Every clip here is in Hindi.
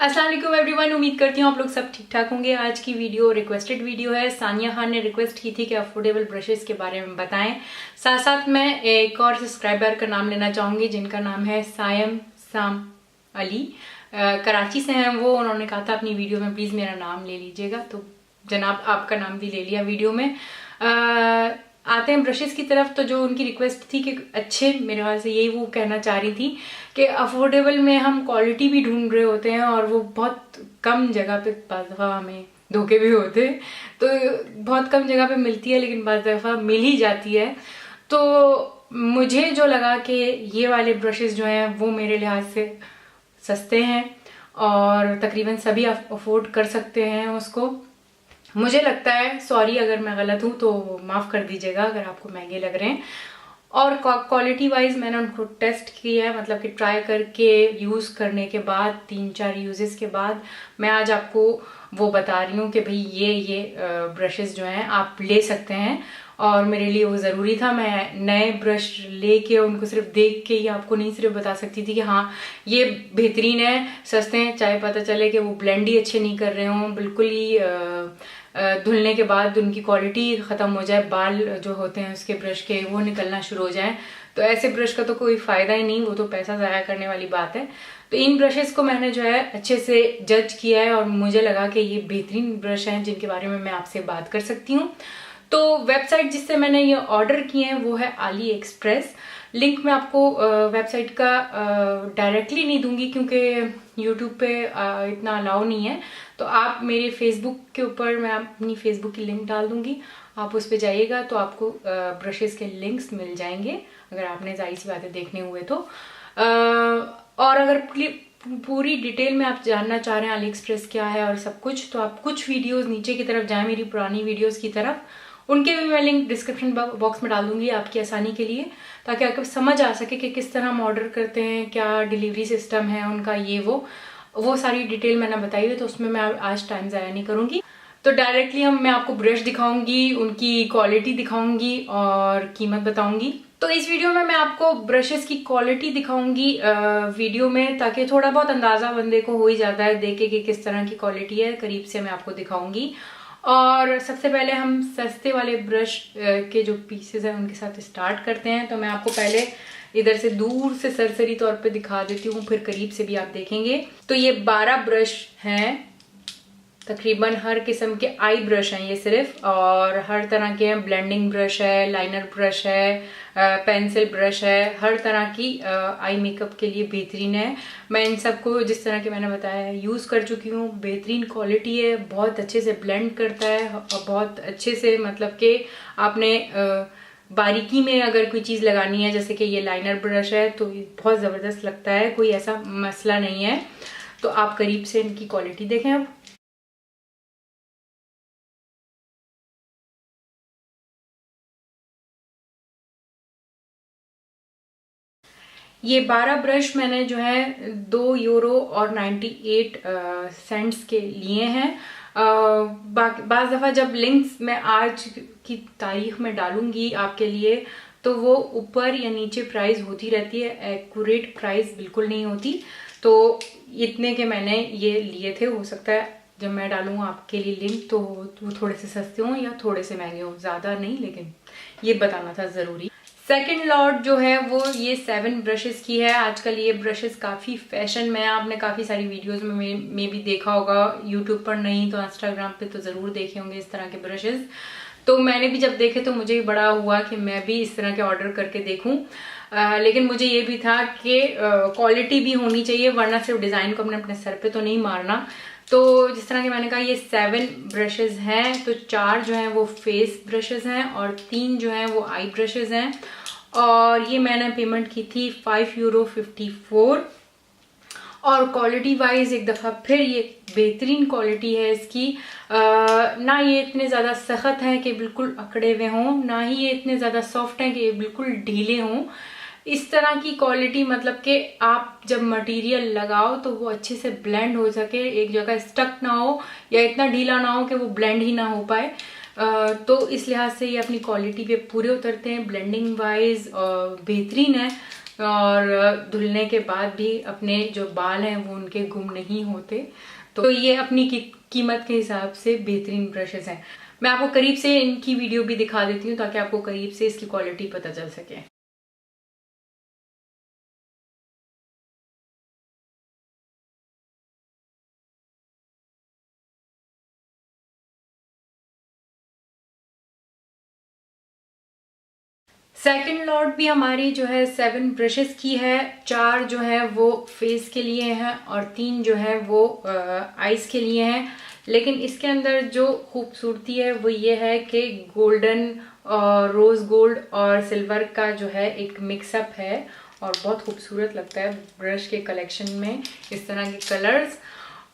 अस्सलाम वालेकुम एवरीवन, उम्मीद करती हूँ आप लोग सब ठीक ठाक होंगे। आज की वीडियो रिक्वेस्टेड वीडियो है। सानिया खान ने रिक्वेस्ट की थी कि अफोर्डेबल ब्रशेस के बारे में बताएं। साथ साथ मैं एक और सब्सक्राइबर का नाम लेना चाहूँगी जिनका नाम है सायम साम अली। कराची से हैं वो। उन्होंने कहा था अपनी वीडियो में प्लीज़ मेरा नाम ले लीजिएगा, तो जनाब आपका नाम भी ले लिया वीडियो में। आते हैं ब्रशेस की तरफ। तो जो उनकी रिक्वेस्ट थी कि अच्छे, मेरे ख्याल से यही वो कहना चाह रही थी कि अफोर्डेबल में हम क्वालिटी भी ढूंढ रहे होते हैं और वो बहुत कम जगह पे बाज़ दफ़ा हमें धोखे भी होते हैं। तो बहुत कम जगह पे मिलती है लेकिन बाज़ दफ़ा मिल ही जाती है। तो मुझे जो लगा कि ये वाले ब्रशेस जो हैं वो मेरे लिहाज से सस्ते हैं और तकरीबन सभी अफोर्ड कर सकते हैं उसको। मुझे लगता है, सॉरी अगर मैं गलत हूँ तो माफ़ कर दीजिएगा अगर आपको महंगे लग रहे हैं। और क्वालिटी वाइज मैंने उनको टेस्ट किया है, मतलब कि ट्राई करके यूज़ करने के बाद 3-4 यूजेस के बाद मैं आज आपको वो बता रही हूँ कि भाई ये ब्रशेस जो हैं आप ले सकते हैं। और मेरे लिए वो ज़रूरी था। मैं नए ब्रश लेके उनको सिर्फ देख के ही आपको नहीं सिर्फ बता सकती थी कि हाँ ये बेहतरीन है, सस्ते हैं, चाहे पता चले कि वो ब्लेंड ही अच्छे नहीं कर रहे हों, बिल्कुल ही धुलने के बाद उनकी क्वालिटी ख़त्म हो जाए, बाल जो होते हैं उसके ब्रश के वो निकलना शुरू हो जाए, तो ऐसे ब्रश का तो कोई फ़ायदा ही नहीं, वो तो पैसा ज़ाया करने वाली बात है। तो इन ब्रशेस को मैंने जो है अच्छे से जज किया है और मुझे लगा कि ये बेहतरीन ब्रश हैं जिनके बारे में मैं आपसे बात कर सकती हूँ। तो वेबसाइट जिससे मैंने ये ऑर्डर किए हैं वो है अली एक्सप्रेस। लिंक मैं आपको वेबसाइट का डायरेक्टली नहीं दूंगी क्योंकि यूट्यूब पे इतना अलाउ नहीं है। तो आप मेरे फेसबुक के ऊपर मैं अपनी फेसबुक की लिंक डाल दूंगी, आप उस पर जाइएगा तो आपको ब्रशेस के लिंक्स मिल जाएंगे अगर आपने जाहिर सी बातें देखने हुए तो। और अगर पूरी डिटेल में आप जानना चाह रहे हैं अली एक्सप्रेस क्या है और सब कुछ, तो आप कुछ वीडियोस नीचे की तरफ जाएं, मेरी पुरानी वीडियोस की तरफ, उनके भी मैं लिंक डिस्क्रिप्शन बॉक्स में डाल दूंगी आपकी आसानी के लिए, ताकि आपको समझ आ सके कि किस तरह हम ऑर्डर करते हैं, क्या डिलीवरी सिस्टम है उनका, ये वो सारी डिटेल मैंने बताई है। तो उसमें मैं आज टाइम ज़ाया नहीं करूँगी। तो डायरेक्टली मैं आपको ब्रश दिखाऊंगी, उनकी क्वालिटी दिखाऊंगी और कीमत बताऊंगी। तो इस वीडियो में मैं आपको ब्रशेस की क्वालिटी दिखाऊंगी वीडियो में, ताकि थोड़ा बहुत अंदाज़ा बंदे को हो ही जाता है देखे कि किस तरह की क्वालिटी है, करीब से मैं आपको दिखाऊंगी। और सबसे पहले हम सस्ते वाले ब्रश के जो पीसेस हैं उनके साथ स्टार्ट करते हैं। तो मैं आपको पहले इधर से दूर से सरसरी तौर पे दिखा देती हूँ, फिर करीब से भी आप देखेंगे। तो ये 12 ब्रश हैं, तकरीबन हर किस्म के आई ब्रश हैं ये सिर्फ, और हर तरह के हैं। ब्लेंडिंग ब्रश है, लाइनर ब्रश है, पेंसिल ब्रश है, हर तरह की आई मेकअप के लिए बेहतरीन है। मैं इन सबको जिस तरह के मैंने बताया है यूज़ कर चुकी हूँ। बेहतरीन क्वालिटी है, बहुत अच्छे से ब्लेंड करता है और बहुत अच्छे से, मतलब कि आपने बारीकी में अगर कोई चीज़ लगानी है, जैसे कि ये लाइनर ब्रश है तो बहुत ज़बरदस्त लगता है, कोई ऐसा मसला नहीं है। तो आप करीब से इनकी क्वालिटी देखें। अब ये 12 ब्रश मैंने जो है €2 और 98 सेंट्स के लिए हैं। बाज़ दफ़ा जब लिंक्स मैं आज की तारीख में डालूंगी आपके लिए तो वो ऊपर या नीचे प्राइस होती रहती है, एक्यूरेट प्राइस बिल्कुल नहीं होती। तो इतने के मैंने ये लिए थे। हो सकता है जब मैं डालूंगा आपके लिए लिंक तो वो थोड़े से सस्ते हों या थोड़े से महंगे हों, ज़्यादा नहीं, लेकिन ये बताना था ज़रूरी। सेकेंड लॉट जो है वो ये 7 ब्रशेस की है। आजकल ये ब्रशेस काफ़ी फैशन में है, आपने काफ़ी सारी वीडियोस में भी देखा होगा, यूट्यूब पर नहीं तो इंस्टाग्राम पे तो ज़रूर देखे होंगे इस तरह के ब्रशेस। तो मैंने भी जब देखे तो मुझे बड़ा हुआ कि मैं भी इस तरह के ऑर्डर करके देखूं। लेकिन मुझे ये भी था कि क्वालिटी भी होनी चाहिए, वरना सिर्फ डिज़ाइन को अपने सर पे तो नहीं मारना। तो जिस तरह के मैंने कहा ये 7 ब्रशेस हैं, तो 4 जो हैं वो फेस ब्रशेस हैं और 3 जो हैं वो आई ब्रशेस हैं। और ये मैंने पेमेंट की थी €5.54। और क्वालिटी वाइज एक दफ़ा फिर ये बेहतरीन क्वालिटी है इसकी। ना ये इतने ज़्यादा सख्त हैं कि बिल्कुल अकड़े हुए हों, ना ही ये इतने ज़्यादा सॉफ्ट हैं कि ये बिल्कुल ढीले हों। इस तरह की क्वालिटी, मतलब कि आप जब मटेरियल लगाओ तो वो अच्छे से ब्लेंड हो सके, एक जगह स्टक ना हो या इतना ढीला ना हो कि वो ब्लेंड ही ना हो पाए। तो इस लिहाज से ये अपनी क्वालिटी पे पूरे उतरते हैं, ब्लेंडिंग वाइज बेहतरीन है। और धुलने के बाद भी अपने जो बाल हैं वो उनके गुम नहीं होते। तो ये अपनी कीमत के हिसाब से बेहतरीन ब्रशेस हैं। मैं आपको करीब से इनकी वीडियो भी दिखा देती हूँ ताकि आपको करीब से इसकी क्वालिटी पता चल सके। सेकंड लॉट भी हमारी जो है 7 ब्रशेस की है। 4 जो है वो फेस के लिए हैं और 3 जो है वो आईज के लिए हैं। लेकिन इसके अंदर जो खूबसूरती है वो ये है कि गोल्डन और रोज गोल्ड और सिल्वर का जो है एक मिक्सअप है और बहुत खूबसूरत लगता है ब्रश के कलेक्शन में इस तरह के कलर्स।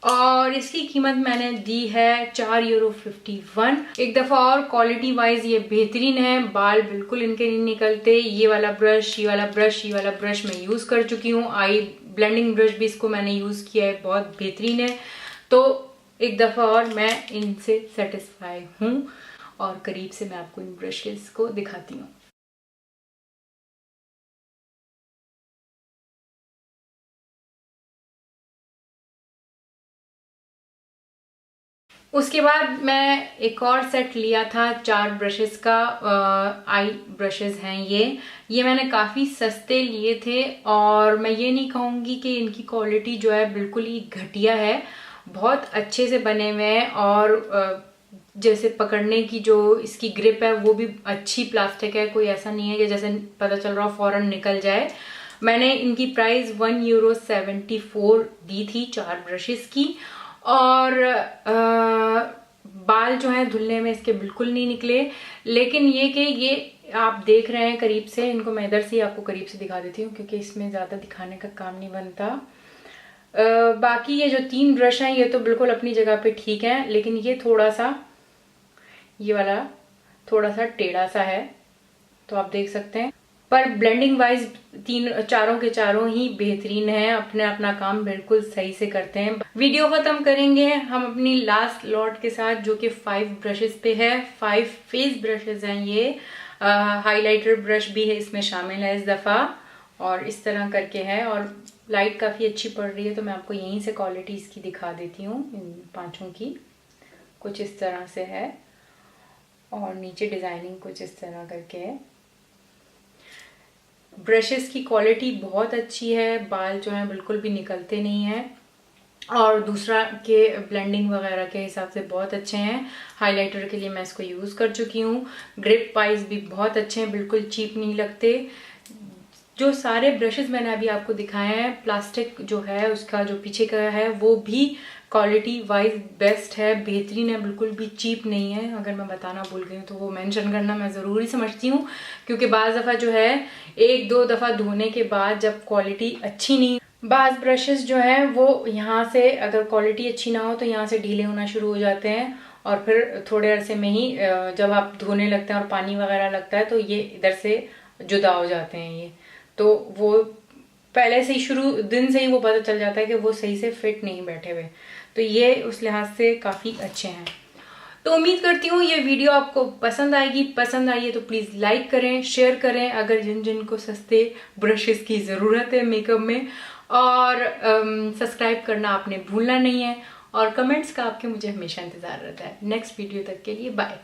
और इसकी कीमत मैंने दी है €4.51। एक दफ़ा और क्वालिटी वाइज ये बेहतरीन है, बाल बिल्कुल इनके नहीं निकलते। ये वाला ब्रश, ये वाला ब्रश, ये वाला ब्रश मैं यूज़ कर चुकी हूँ। आई ब्लेंडिंग ब्रश भी इसको मैंने यूज़ किया है, बहुत बेहतरीन है। तो एक दफ़ा और मैं इनसे सेटिस्फाई हूँ और करीब से मैं आपको इन ब्रशेस को दिखाती हूँ। उसके बाद मैं एक और सेट लिया था 4 ब्रशेस का। आई ब्रशेस हैं ये मैंने काफ़ी सस्ते लिए थे और मैं ये नहीं कहूँगी कि इनकी क्वालिटी जो है बिल्कुल ही घटिया है। बहुत अच्छे से बने हुए हैं और जैसे पकड़ने की जो इसकी ग्रिप है वो भी अच्छी प्लास्टिक है। कोई ऐसा नहीं है कि जैसे पता चल रहा हो फौरन निकल जाए। मैंने इनकी प्राइस €1.74 दी थी 4 ब्रशेस की। और बाल जो है धुलने में इसके बिल्कुल नहीं निकले। लेकिन ये कि ये आप देख रहे हैं करीब से, इनको मैं इधर से आपको करीब से दिखा देती हूँ क्योंकि इसमें ज़्यादा दिखाने का काम नहीं बनता। बाकी ये जो 3 ब्रश हैं ये तो बिल्कुल अपनी जगह पे ठीक है, लेकिन ये थोड़ा सा, ये वाला थोड़ा सा टेढ़ा सा है, तो आप देख सकते हैं। पर ब्लेंडिंग वाइज चारों के चारों ही बेहतरीन है, अपने अपना काम बिल्कुल सही से करते हैं। वीडियो खत्म करेंगे हम अपनी लास्ट लॉट के साथ जो कि 5 ब्रशेस पे है। 5 फेस ब्रशेस हैं ये। हाइलाइटर ब्रश भी है इसमें शामिल है इस दफा और इस तरह करके है और लाइट काफी अच्छी पड़ रही है तो मैं आपको यहीं से क्वालिटी इसकी दिखा देती हूँ। इन 5 की कुछ इस तरह से है और नीचे डिजाइनिंग कुछ इस तरह करके है। ब्रशेस की क्वालिटी बहुत अच्छी है, बाल जो है बिल्कुल भी निकलते नहीं हैं और दूसरा के ब्लेंडिंग वगैरह के हिसाब से बहुत अच्छे हैं। हाइलाइटर के लिए मैं इसको यूज़ कर चुकी हूँ। ग्रिप वाइज भी बहुत अच्छे हैं, बिल्कुल चीप नहीं लगते। जो सारे ब्रशेस मैंने अभी आपको दिखाए हैं, प्लास्टिक जो है उसका जो पीछे का है वो भी क्वालिटी वाइज बेस्ट है, बेहतरीन है, बिल्कुल भी चीप नहीं है। अगर मैं बताना भूल गई हूँ तो वो मेंशन करना मैं ज़रूरी समझती हूँ क्योंकि बाज़ दफ़ा जो है 1-2 दफ़ा धोने के बाद जब क्वालिटी अच्छी नहीं, बाज़ ब्रशेस जो हैं वो यहाँ से अगर क्वालिटी अच्छी ना हो तो यहाँ से ढीले होना शुरू हो जाते हैं और फिर थोड़े अरसे में ही जब आप धोने लगते हैं और पानी वगैरह लगता है तो ये इधर से जुदा हो जाते हैं। ये तो वो पहले से ही शुरू दिन से ही वो पता चल जाता है कि वो सही से फिट नहीं बैठे हुए, तो ये उस लिहाज से काफ़ी अच्छे हैं। तो उम्मीद करती हूँ ये वीडियो आपको पसंद आएगी। पसंद आई है तो प्लीज़ लाइक करें, शेयर करें अगर जिन को सस्ते ब्रशेस की ज़रूरत है मेकअप में, और सब्सक्राइब करना आपने भूलना नहीं है और कमेंट्स का आपके मुझे हमेशा इंतज़ार रहता है। नेक्स्ट वीडियो तक के लिए बाय।